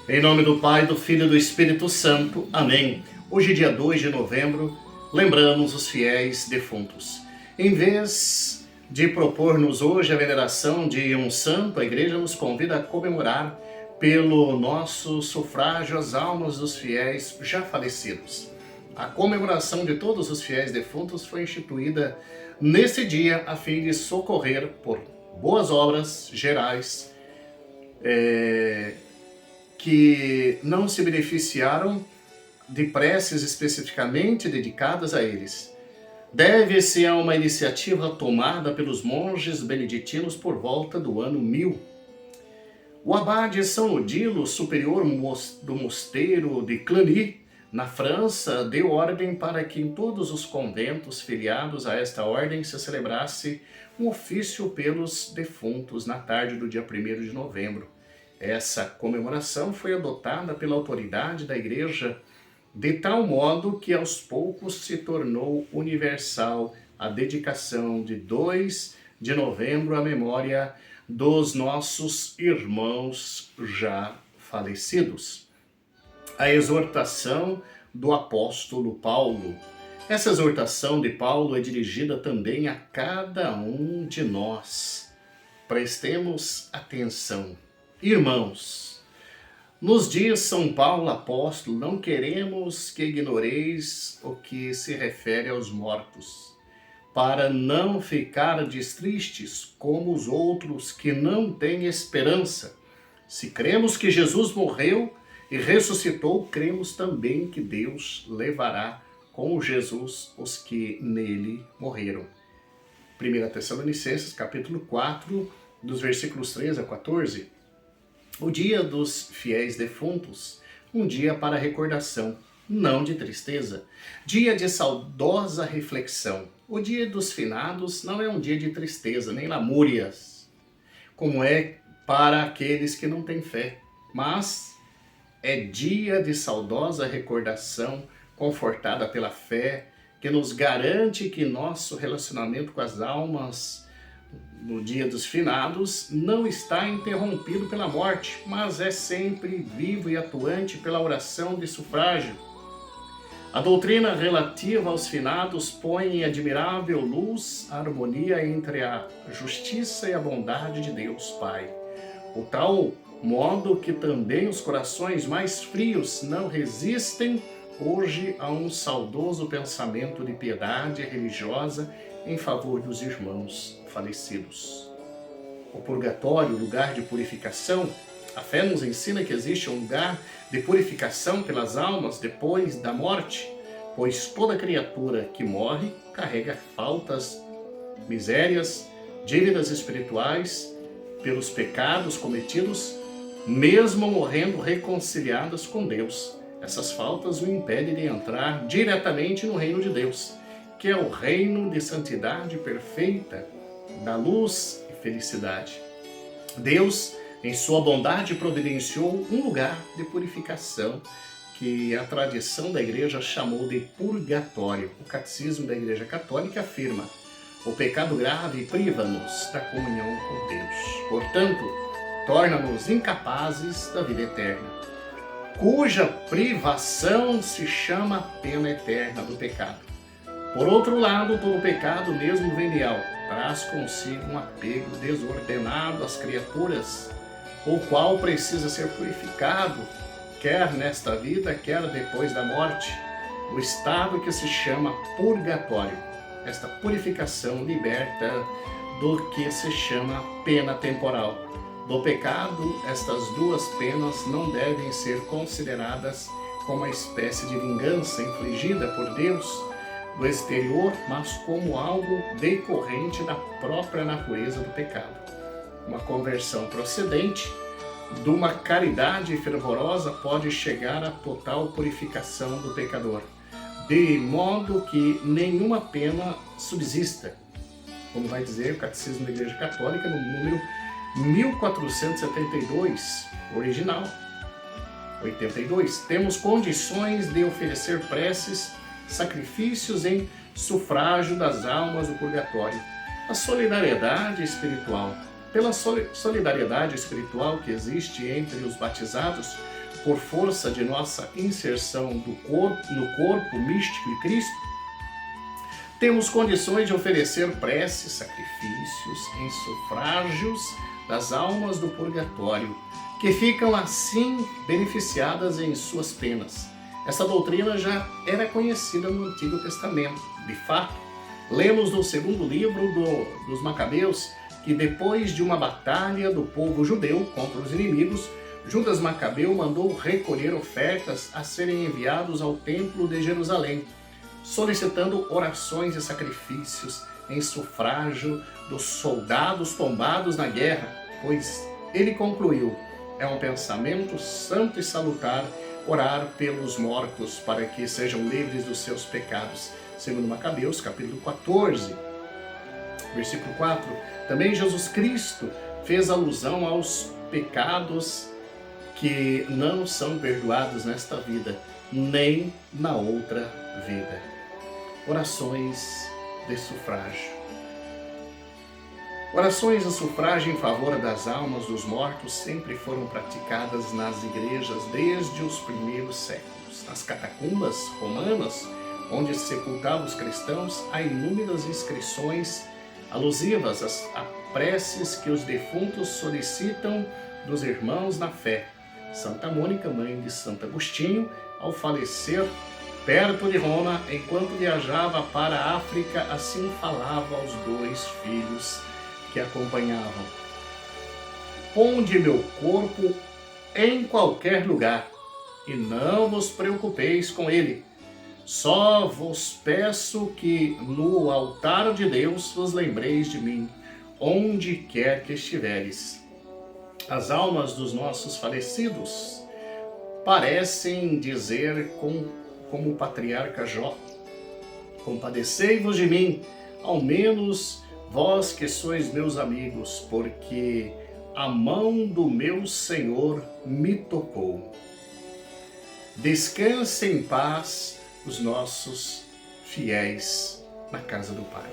Em nome do Pai, do Filho e do Espírito Santo. Amém. Hoje, dia 2 de novembro, lembramos os fiéis defuntos. Em vez de propor-nos hoje a veneração de um santo, a Igreja nos convida a comemorar pelo nosso sufrágio as almas dos fiéis já falecidos. A comemoração de todos os fiéis defuntos foi instituída nesse dia a fim de socorrer por boas obras gerais que não se beneficiaram de preces especificamente dedicadas a eles. Deve-se a uma iniciativa tomada pelos monges beneditinos por volta do ano 1000. O abade São Odilo, superior do mosteiro de Cluny, na França, deu ordem para que em todos os conventos filiados a esta ordem se celebrasse um ofício pelos defuntos na tarde do dia 1º de novembro. Essa comemoração foi adotada pela autoridade da Igreja de tal modo que aos poucos se tornou universal a dedicação de 2 de novembro à memória dos nossos irmãos já falecidos. A exortação do apóstolo Paulo. Essa exortação de Paulo é dirigida também a cada um de nós. Prestemos atenção. Irmãos, nos diz São Paulo apóstolo, não queremos que ignoreis o que se refere aos mortos, para não ficardes tristes como os outros que não têm esperança. Se cremos que Jesus morreu e ressuscitou, cremos também que Deus levará com Jesus os que nele morreram. 1 Tessalonicenses, capítulo 4, dos versículos 13 a 14. O dia dos fiéis defuntos, um dia para recordação, não de tristeza. Dia de saudosa reflexão. O dia dos finados não é um dia de tristeza, nem lamúrias, como é para aqueles que não têm fé, mas é dia de saudosa recordação, confortada pela fé, que nos garante que nosso relacionamento com as almas no dia dos finados não está interrompido pela morte, mas é sempre vivo e atuante pela oração de sufrágio. A doutrina relativa aos finados põe em admirável luz a harmonia entre a justiça e a bondade de Deus Pai, o tal modo que também os corações mais frios não resistem hoje a um saudoso pensamento de piedade religiosa em favor dos irmãos falecidos. O purgatório, lugar de purificação, a fé nos ensina que existe um lugar de purificação pelas almas depois da morte, pois toda criatura que morre carrega faltas, misérias, dívidas espirituais pelos pecados cometidos, mesmo morrendo reconciliadas com Deus. Essas faltas o impedem de entrar diretamente no reino de Deus, que é o reino de santidade perfeita, da luz e felicidade. Deus, em sua bondade, providenciou um lugar de purificação que a tradição da Igreja chamou de purgatório. O Catecismo da Igreja Católica afirma: o pecado grave priva-nos da comunhão com Deus. Portanto, torna-nos incapazes da vida eterna, cuja privação se chama pena eterna do pecado. Por outro lado, todo pecado, mesmo venial, traz consigo um apego desordenado às criaturas, o qual precisa ser purificado, quer nesta vida, quer depois da morte, o estado que se chama purgatório. Esta purificação liberta do que se chama pena temporal. Do pecado, estas duas penas não devem ser consideradas como uma espécie de vingança infligida por Deus do exterior, mas como algo decorrente da própria natureza do pecado. Uma conversão procedente de uma caridade fervorosa pode chegar à total purificação do pecador, de modo que nenhuma pena subsista, como vai dizer o Catecismo da Igreja Católica no número 1472, original. 82. Temos condições de oferecer preces, sacrifícios em sufrágio das almas do purgatório. A solidariedade espiritual. pela solidariedade espiritual que existe entre os batizados, por força de nossa inserção no corpo místico de Cristo, temos condições de oferecer preces, sacrifícios em sufrágios das almas do purgatório, que ficam assim beneficiadas em suas penas. Essa doutrina já era conhecida no Antigo Testamento. De fato, lemos no segundo livro dos Macabeus que depois de uma batalha do povo judeu contra os inimigos, Judas Macabeu mandou recolher ofertas a serem enviados ao templo de Jerusalém, solicitando orações e sacrifícios em sufrágio dos soldados tombados na guerra, pois ele concluiu: é um pensamento santo e salutar orar pelos mortos para que sejam livres dos seus pecados. Segundo Macabeus, capítulo 14, versículo 4. Também Jesus Cristo fez alusão aos pecados que não são perdoados nesta vida, nem na outra vida. Orações de sufrágio. Orações de sufrágio em favor das almas dos mortos sempre foram praticadas nas igrejas desde os primeiros séculos. Nas catacumbas romanas, onde se sepultavam os cristãos, há inúmeras inscrições alusivas a preces que os defuntos solicitam dos irmãos na fé. Santa Mônica, mãe de Santo Agostinho, ao falecer perto de Roma, enquanto viajava para a África, assim falava aos 2 filhos que acompanhavam: ponde meu corpo em qualquer lugar, e não vos preocupeis com ele. Só vos peço que no altar de Deus vos lembreis de mim, onde quer que estiveres. As almas dos nossos falecidos parecem dizer como o patriarca Jó: compadecei-vos de mim, ao menos vós que sois meus amigos, porque a mão do meu Senhor me tocou. Descanse em paz os nossos fiéis na casa do Pai.